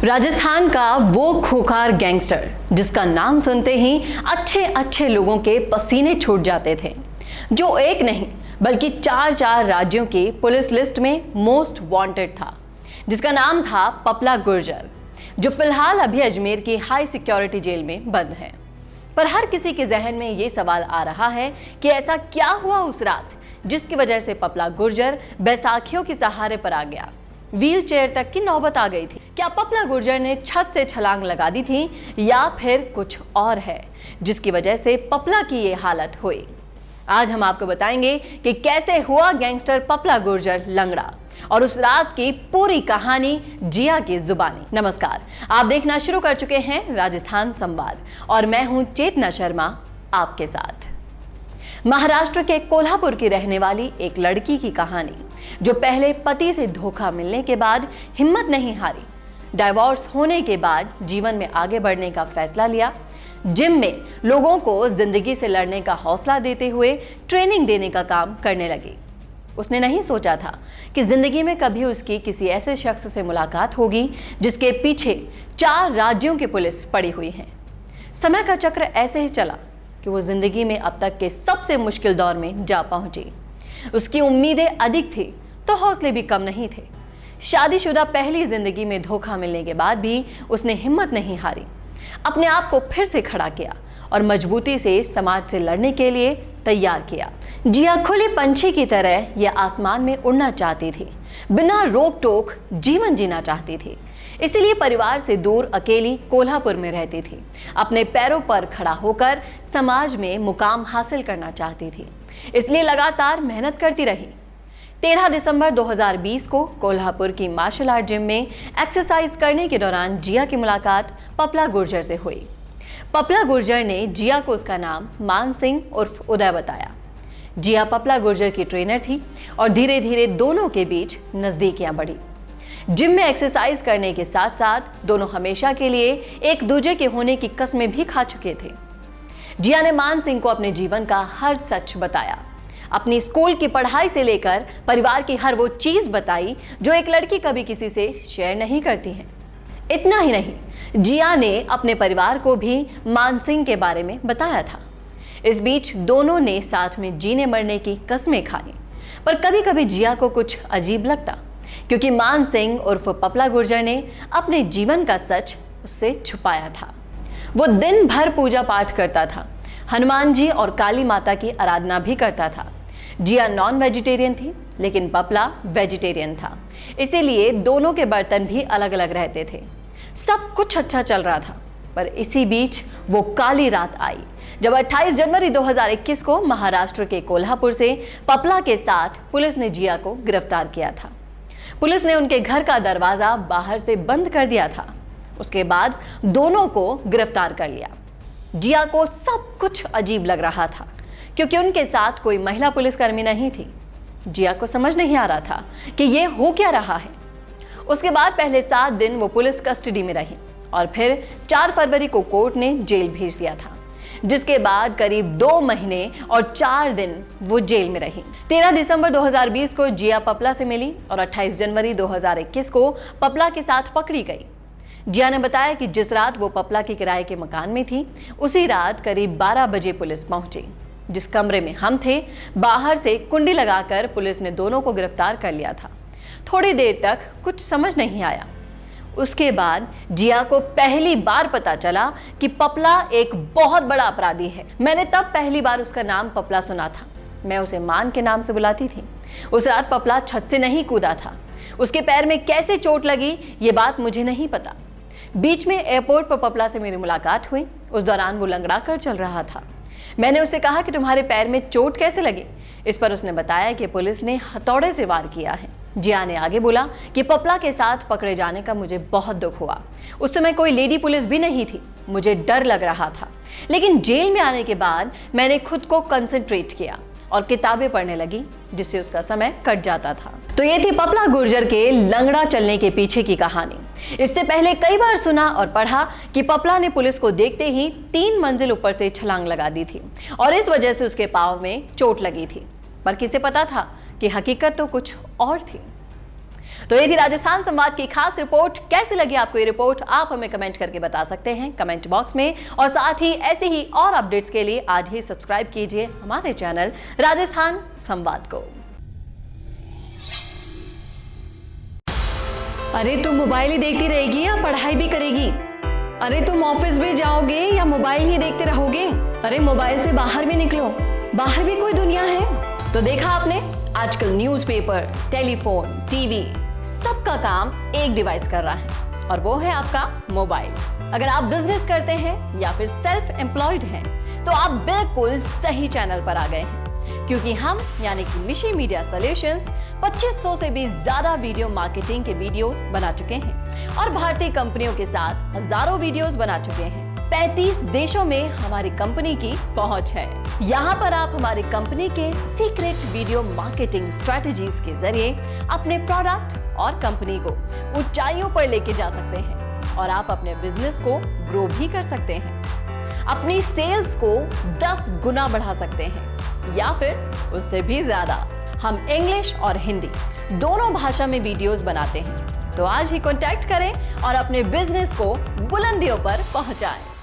राजस्थान का वो खूंखार गैंगस्टर जिसका नाम सुनते ही अच्छे अच्छे लोगों के पसीने छूट जाते थे, जो एक नहीं बल्कि चार राज्यों की पुलिस लिस्ट में मोस्ट वांटेड था, जिसका नाम था पपला गुर्जर, जो फिलहाल अभी अजमेर की हाई सिक्योरिटी जेल में बंद है। पर हर किसी के जहन में ये सवाल आ रहा है कि ऐसा क्या हुआ उस रात जिसकी वजह से पपला गुर्जर बैसाखियों के सहारे पर आ गया, व्हील चेयर तक की नौबत आ गई थी। क्या पपला गुर्जर ने छत से छलांग लगा दी थी या फिर कुछ और है जिसकी वजह से पपला की ये हालत हुई? आज हम आपको बताएंगे कि कैसे हुआ गैंगस्टर पपला गुर्जर लंगड़ा और उस रात की पूरी कहानी जिया की जुबानी। नमस्कार, आप देखना शुरू कर चुके हैं राजस्थान संवाद और मैं हूं चेतना शर्मा आपके साथ। महाराष्ट्र के कोल्हापुर की रहने वाली एक लड़की की कहानी, जो पहले पति से धोखा मिलने के बाद हिम्मत नहीं हारी, डाइवोर्स होने के बाद जीवन में आगे बढ़ने का फैसला लिया, जिम में लोगों को जिंदगी से लड़ने का हौसला देते हुए ट्रेनिंग देने का काम करने लगी। उसने नहीं सोचा था कि जिंदगी में कभी उसकी किसी ऐसे शख्स से मुलाकात होगी जिसके पीछे 4 राज्यों की पुलिस पड़ी हुई है। समय का चक्र ऐसे ही चला कि वो जिंदगी में अब तक के सबसे मुश्किल दौर में जा पहुंची। उसकी उम्मीदें अधिक थी तो हौसले भी कम नहीं थे। शादीशुदा पहली जिंदगी में धोखा मिलने के बाद भी उसने हिम्मत नहीं हारी, अपने आप को फिर से खड़ा किया और मजबूती से समाज से लड़ने के लिए तैयार किया। जिया खुले पंछी की तरह यह आसमान में उड़ना चाहती थी, बिना रोक टोक जीवन जीना चाहती थी। इसीलिए परिवार से दूर अकेली कोल्हापुर में रहती थी। अपने पैरों पर खड़ा होकर समाज में मुकाम हासिल करना चाहती थी, इसलिए लगातार मेहनत करती रही। 13 दिसंबर 2020 को कोल्हापुर की मार्शल आर्ट जिम में एक्सरसाइज करने के दौरान जिया की मुलाकात पपला गुर्जर से हुई। पपला गुर्जर ने जिया को उसका नाम मान सिंह उर्फ उदय बताया। जिया पपला गुर्जर की ट्रेनर थी और धीरे धीरे दोनों के बीच नजदीकियां बढ़ी। जिम में एक्सरसाइज करने के साथ साथ दोनों हमेशा के लिए एक दूसरे के होने की कस्में भी खा चुके थे। जिया ने मान सिंह को अपने जीवन का हर सच बताया, अपनी स्कूल की पढ़ाई से लेकर परिवार की हर वो चीज बताई जो एक लड़की कभी किसी से शेयर नहीं करती है। इतना ही नहीं, जिया ने अपने परिवार को भी मान सिंह के बारे में बताया था। इस बीच दोनों ने साथ में जीने मरने की कस्में खाई, पर कभी कभी जिया को कुछ अजीब लगता, क्योंकि मान सिंह उर्फ पपला गुर्जर ने अपने जीवन का सच उससे छुपाया था। वो दिन भर पूजा पाठ करता था, हनुमान जी और काली माता की आराधना भी करता था। जिया नॉन वेजिटेरियन थी, लेकिन पपला वेजिटेरियन था, इसीलिए दोनों के बर्तन भी अलग अलग रहते थे। सब कुछ अच्छा चल रहा था, पर इसी बीच वो काली रात आई जब 28 जनवरी 2021 को महाराष्ट्र के कोल्हापुर से पपला के साथ पुलिस ने जिया को गिरफ्तार किया था। पुलिस ने उनके घर का दरवाजा बाहर से बंद कर दिया था। उसके बाद दोनों को गिरफ्तार कर लिया। जिया को सब कुछ अजीब लग रहा था, क्योंकि उनके साथ कोई महिला पुलिसकर्मी नहीं थी। जिया को समझ नहीं आ रहा था कि ये हो क्या रहा है। उसके बाद पहले 7 दिन वो पुलिस कस्टडी में रही और फिर 4 फरवरी को कोर्ट ने जेल भेज दिया था, जिसके बाद करीब 2 महीने और 4 दिन वो जेल में रही। 13 दिसंबर 2020 को जिया पपला से मिली और 28 जनवरी 2021 को पपला के साथ पकड़ी गई। जिया ने बताया कि जिस रात वो पपला के किराए के मकान में थी, उसी रात करीब 12 बजे पुलिस पहुंची। जिस कमरे में हम थे, बाहर से कुंडी लगाकर पुलिस ने दोनों को गिरफ्तार कर लिया था। थोड़ी देर तक कुछ समझ नहीं आया। उसके बाद जिया को पहली बार पता चला कि पपला एक बहुत बड़ा अपराधी है। मैंने तब पहली बार उसका नाम पपला सुना था। मैं उसे मान के नाम से बुलाती थी। उस रात पपला छत से नहीं कूदा था। उसके पैर में कैसे चोट लगी ये बात मुझे नहीं पता। बीच में एयरपोर्ट पर पपला से मेरी मुलाकात हुई। उस दौरान वो लंगड़ा कर चल रहा था। मैंने उससे कहा कि तुम्हारे पैर में चोट कैसे लगी? इस पर उसने बताया कि पुलिस ने हथौड़े से वार किया है। जिया ने आगे बोला कि पपला के साथ पकड़े जाने का मुझे बहुत दुख हुआ। उस समय कोई लेडी पुलिस भी नहीं थी, मुझे डर लग रहा था, लेकिन जेल में आने के बाद मैंने खुद को कंसंट्रेट किया और किताबें पढ़ने लगी, जिससे उसका समय कट जाता था। तो ये थी पपला गुर्जर के लंगड़ा चलने के पीछे की कहानी। इससे पहले कई बार सुना और पढ़ा कि पपला ने पुलिस को देखते ही 3 मंजिल ऊपर से छलांग लगा दी थी और इस वजह से उसके पांव में चोट लगी थी। पर किसे पता था कि हकीकत तो कुछ और थी। तो ये थी राजस्थान संवाद की खास रिपोर्ट। कैसी लगी आपको ये रिपोर्ट, आप हमें कमेंट करके बता सकते हैं कमेंट बॉक्स में। और साथ ही ऐसे ही और अपडेट्स के लिए आज ही सब्सक्राइब कीजिए हमारे चैनल राजस्थान संवाद को। अरे तुम मोबाइल ही देखती रहेगी या पढ़ाई भी करेगी? अरे तुम ऑफिस भी जाओगे या मोबाइल ही देखते रहोगे? अरे मोबाइल से बाहर भी निकलो, बाहर भी कोई दुनिया है। तो देखा आपने, आजकल न्यूज़पेपर, टेलीफोन, टीवी सबका काम एक डिवाइस कर रहा है और वो है आपका मोबाइल। अगर आप बिजनेस करते हैं या फिर सेल्फ एम्प्लॉयड हैं तो आप बिल्कुल सही चैनल पर आ गए हैं, क्योंकि हम यानी कि मिशी मीडिया सॉल्यूशंस 2500 से भी ज्यादा वीडियो मार्केटिंग के वीडियोस बना चुके हैं और भारतीय कंपनियों के साथ हजारों वीडियोस बना चुके हैं। 35 देशों में हमारी कंपनी की पहुंच है। यहाँ पर आप हमारी कंपनी के सीक्रेट वीडियो मार्केटिंग स्ट्रेटजीज के जरिए अपने प्रोडक्ट और कंपनी को ऊंचाइयों पर लेके जा सकते हैं और आप अपने बिजनेस को ग्रो भी कर सकते हैं। अपनी सेल्स को 10 गुना बढ़ा सकते हैं या फिर उससे भी ज्यादा। हम इंग्लिश और हिंदी दोनों भाषा में वीडियोस बनाते हैं। तो आज ही कांटेक्ट करें और अपने बिजनेस को बुलंदियों पर पहुंचाएं।